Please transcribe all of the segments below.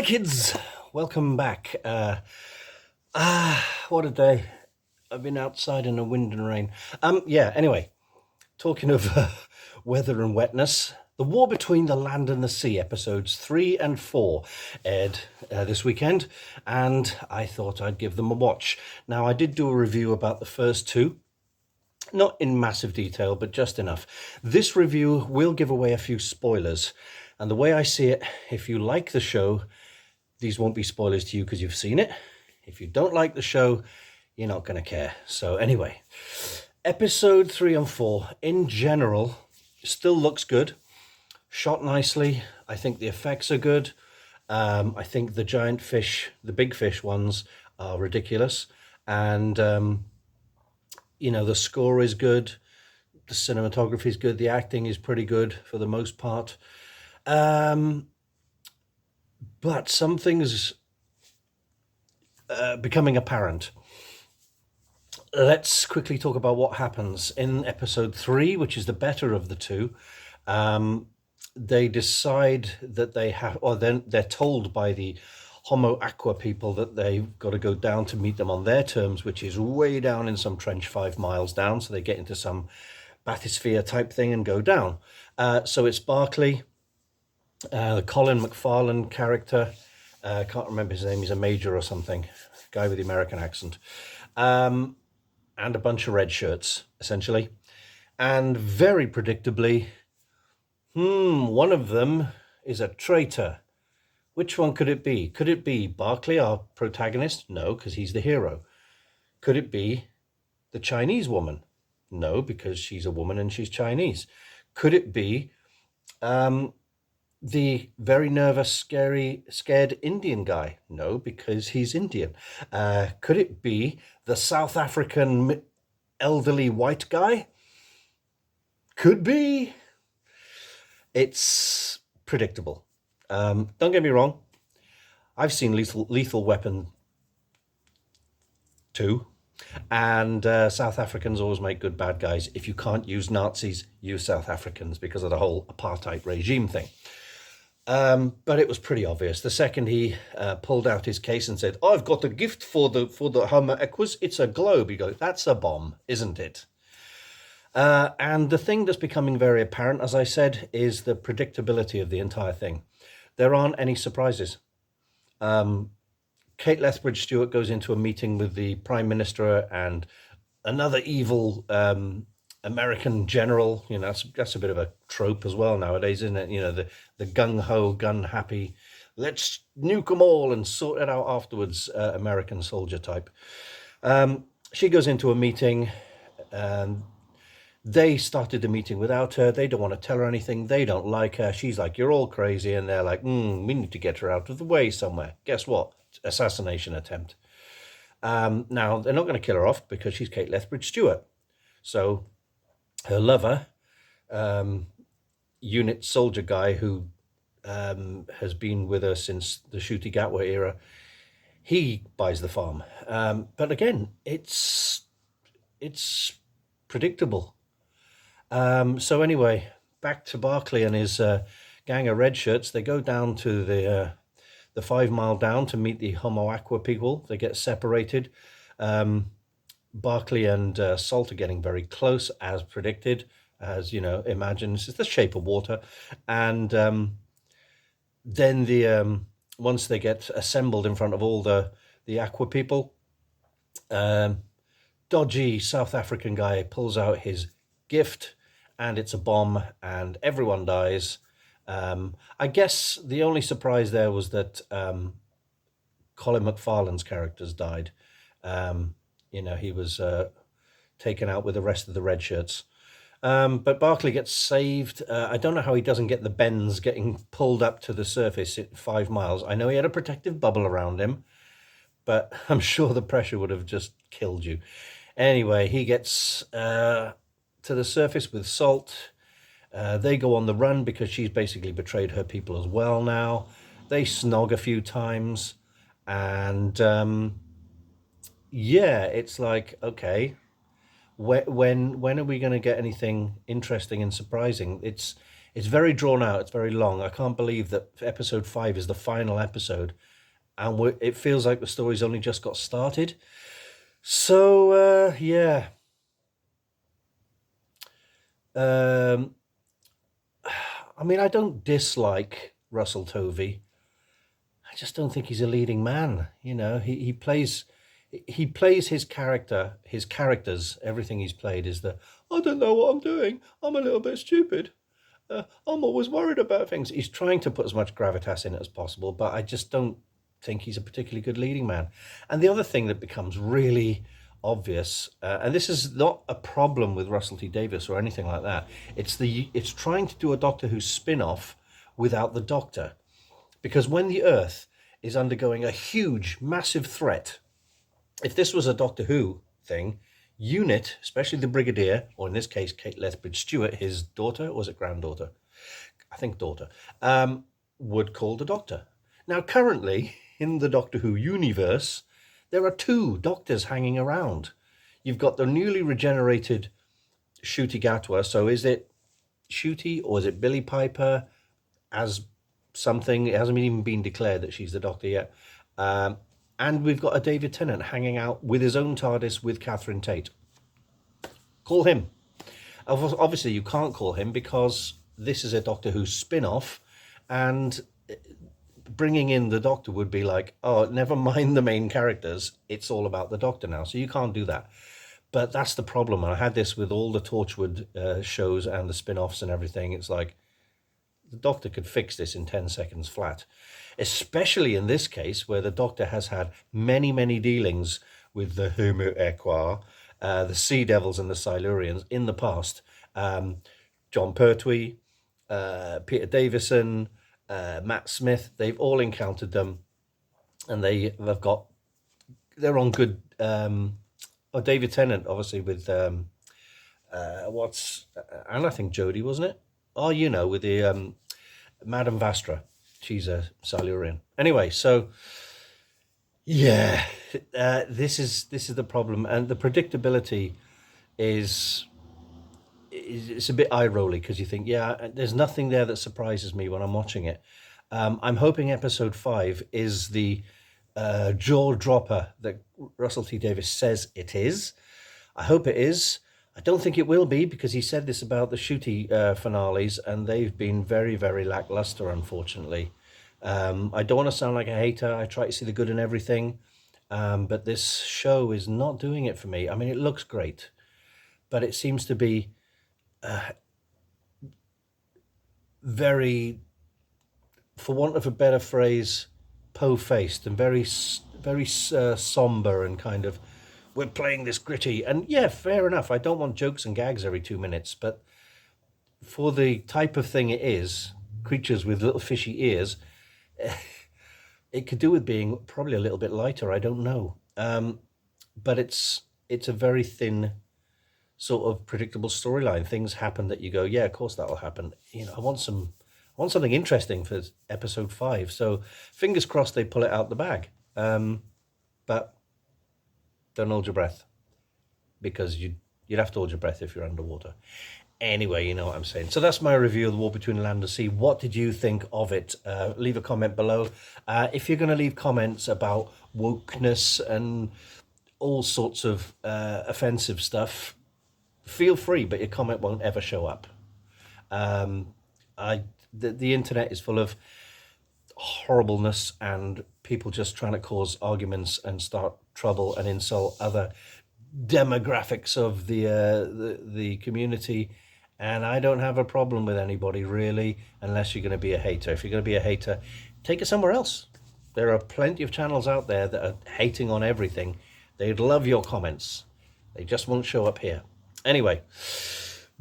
Hi kids, welcome back. What a day. I've been outside in the wind and rain. Anyway, talking of weather and wetness, The War Between the Land and the Sea, episodes 3 and 4 aired this weekend, and I thought I'd give them a watch. Now, I did do a review about the first two, not in massive detail, but just enough. This review will give away a few spoilers, and the way I see it, if you like the show, these won't be spoilers to you because you've seen it. If you don't like the show, you're not going to care. So anyway, episode 3 and 4, in general, still looks good. Shot nicely. I think the effects are good. I think the giant fish, the big fish ones, are ridiculous. And, the score is good. The cinematography is good. The acting is pretty good for the most part. But something's becoming apparent. Let's quickly talk about what happens in episode 3, which is the better of the two. They decide that they have, or then they're told by the Homo Aqua people that they've got to go down to meet them on their terms, which is way down in some trench 5 miles down. So they get into some bathysphere type thing and go down. So it's Barclay, the Colin McFarlane character. I can't remember his name. He's a major or something. Guy with the American accent. And a bunch of red shirts, essentially. And very predictably, one of them is a traitor. Which one could it be? Could it be Barclay, our protagonist? No, because he's the hero. Could it be the Chinese woman? No, because she's a woman and she's Chinese. Could it be the very nervous, scared Indian guy? No, because he's Indian. Could it be the South African elderly white guy? Could be. It's predictable. Don't get me wrong. I've seen Lethal Weapon 2, and South Africans always make good bad guys. If you can't use Nazis, use South Africans because of the whole apartheid regime thing. But it was pretty obvious. The second he pulled out his case and said, "I've got a gift for the Homo Equus. It's a globe." You go, "That's a bomb, isn't it?" And the thing that's becoming very apparent, as I said, is the predictability of the entire thing. There aren't any surprises. Kate Lethbridge-Stewart goes into a meeting with the Prime Minister and another evil American general. That's a bit of a trope as well nowadays, isn't it? The gung-ho, gun-happy, let's nuke them all and sort it out afterwards, American soldier type. She goes into a meeting, and they started the meeting without her. They don't want to tell her anything. They don't like her. She's like, "You're all crazy." And they're like, "We need to get her out of the way somewhere." Guess what? Assassination attempt. Now, they're not going to kill her off because she's Kate Lethbridge-Stewart. So her lover, unit soldier guy who has been with her since the Ncuti Gatwa era, he buys the farm. But again, it's predictable. So anyway, back to Barclay and his gang of red shirts. They go down to the 5 mile down to meet the Homo Aqua people. They get separated. Barclay and Salt are getting very close, as predicted. As imagine, it's the shape of water. And then once they get assembled in front of all the Aqua people, dodgy South African guy pulls out his gift, and it's a bomb, and everyone dies. I guess the only surprise there was that Colin McFarlane's characters died. He was taken out with the rest of the red shirts. But Barclay gets saved. I don't know how he doesn't get the bends getting pulled up to the surface at 5 miles. I know he had a protective bubble around him, but I'm sure the pressure would have just killed you. Anyway, he gets to the surface with Salt. They go on the run because she's basically betrayed her people as well now. They snog a few times. And it's like, okay, when are we going to get anything interesting and surprising? It's It's very drawn out. It's very long. I can't believe that episode 5 is the final episode, and it feels like the story's only just got started. So yeah. I mean, I don't dislike Russell Tovey. I just don't think he's a leading man. You know, he plays his characters. Everything he's played is I don't know what I'm doing. I'm a little bit stupid. I'm always worried about things. He's trying to put as much gravitas in it as possible, but I just don't think he's a particularly good leading man. And the other thing that becomes really obvious, and this is not a problem with Russell T Davies or anything like that, it's trying to do a Doctor Who spin-off without the Doctor. Because when the Earth is undergoing a huge, massive threat, if this was a Doctor Who thing, UNIT, especially the Brigadier, or in this case, Kate Lethbridge-Stewart, his daughter, or was it granddaughter? I think daughter, would call the Doctor. Now, currently, in the Doctor Who universe, there are 2 Doctors hanging around. You've got the newly regenerated Ncuti Gatwa, so is it Ncuti or is it Billie Piper as something? It hasn't even been declared that she's the Doctor yet. And we've got a David Tennant hanging out with his own TARDIS with Catherine Tate. Call him. Obviously, you can't call him because this is a Doctor Who spin-off, and bringing in the Doctor would be like, oh, never mind the main characters. It's all about the Doctor now. So you can't do that. But that's the problem. And I had this with all the Torchwood shows and the spin-offs and everything. It's like, the Doctor could fix this in 10 seconds flat, especially in this case where the Doctor has had many, many dealings with the hmmm, the Sea Devils and the Silurians in the past. John Pertwee, Peter Davison, Matt Smith, they've all encountered them, and they're on good. David Tennant, obviously, with and I think Jodie, wasn't it? Oh, you know, with the Madame Vastra, she's a Silurian. Anyway, so yeah, this is the problem, and the predictability is it's a bit eye-rolly because you think, yeah, there's nothing there that surprises me when I'm watching it. I'm hoping episode 5 is the jaw dropper that Russell T Davies says it is. I hope it is. I don't think it will be, because he said this about the Ncuti finales, and they've been very, very lackluster, unfortunately. I don't want to sound like a hater. I try to see the good in everything, but this show is not doing it for me. I mean, it looks great, but it seems to be very, for want of a better phrase, po-faced and very, very somber and kind of, we're playing this gritty. And yeah, fair enough. I don't want jokes and gags every 2 minutes, but for the type of thing it is, creatures with little fishy ears, it could do with being probably a little bit lighter. I don't know. But it's a very thin sort of predictable storyline. Things happen that you go, yeah, of course that'll happen. You know, I want something interesting for episode 5. So fingers crossed they pull it out the bag. But don't hold your breath, because you'd have to hold your breath if you're underwater. Anyway, you know what I'm saying. So that's my review of The War Between Land and Sea. What did you think of it? Leave a comment below. If you're going to leave comments about wokeness and all sorts of offensive stuff, feel free, but your comment won't ever show up. The internet is full of horribleness and people just trying to cause arguments and start trouble and insult other demographics of the community. And I don't have a problem with anybody, really, unless you're going to be a hater. If you're going to be a hater, take it somewhere else. There are plenty of channels out there that are hating on everything. They'd love your comments. They just won't show up here. Anyway,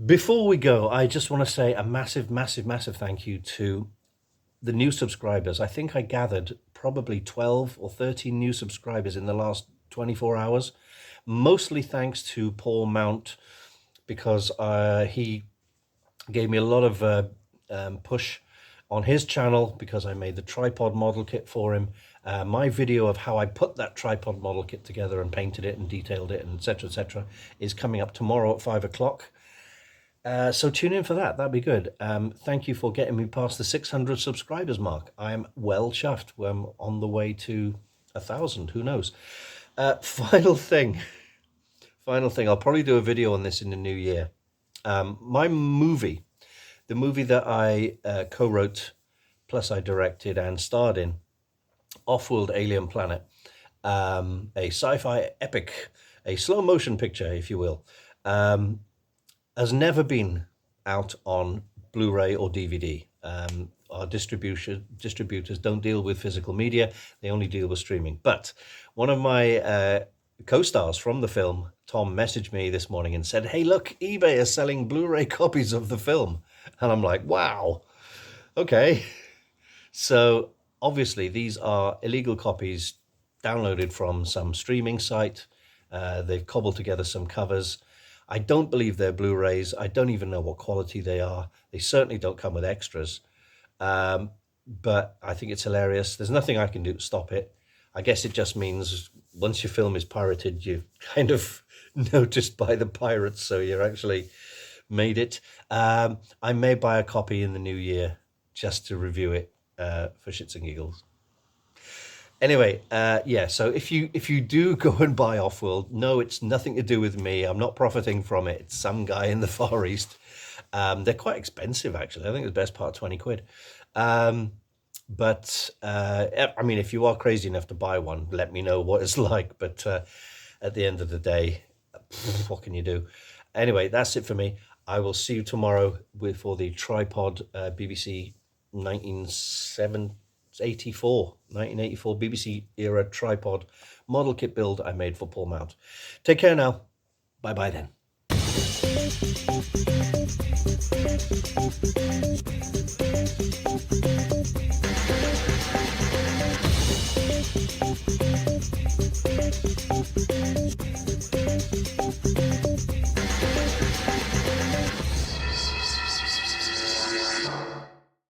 before we go, I just want to say a massive, massive, massive thank you to the new subscribers. I think I gathered probably 12 or 13 new subscribers in the last 24 hours. Mostly thanks to Paul Mount, because he gave me a lot of push on his channel, because I made the tripod model kit for him. My video of how I put that tripod model kit together and painted it and detailed it and etc., etc., is coming up tomorrow at 5 o'clock. So tune in for that. That'd be good. Thank you for getting me past the 600 subscribers mark. I'm well chuffed. I'm on the way to 1,000. Who knows? Final thing. Final thing. I'll probably do a video on this in the new year. My movie, the movie that I co-wrote, plus I directed and starred in, Off-World Alien Planet, a sci-fi epic, a slow motion picture, if you will, has never been out on Blu-ray or DVD. Our distributors don't deal with physical media; they only deal with streaming. But one of my co-stars from the film, Tom, messaged me this morning and said, "Hey, look, eBay is selling Blu-ray copies of the film," and I'm like, "Wow, okay." So obviously, these are illegal copies downloaded from some streaming site. They've cobbled together some covers. I don't believe they're Blu-rays. I don't even know what quality they are. They certainly don't come with extras. But I think it's hilarious. There's nothing I can do to stop it. I guess it just means once your film is pirated, you're kind of noticed by the pirates, so you're actually made it. I may buy a copy in the new year just to review it for shits and giggles. Anyway, yeah, so if you do go and buy Off-World, no, it's nothing to do with me. I'm not profiting from it. It's some guy in the Far East. They're quite expensive, actually. I think the best part, 20 quid. But I mean, if you are crazy enough to buy one, let me know what it's like. But at the end of the day, what can you do? Anyway, that's it for me. I will see you tomorrow for the tripod BBC 1984 BBC era tripod model kit build I made for Paul Mount. Take care now. Bye bye then.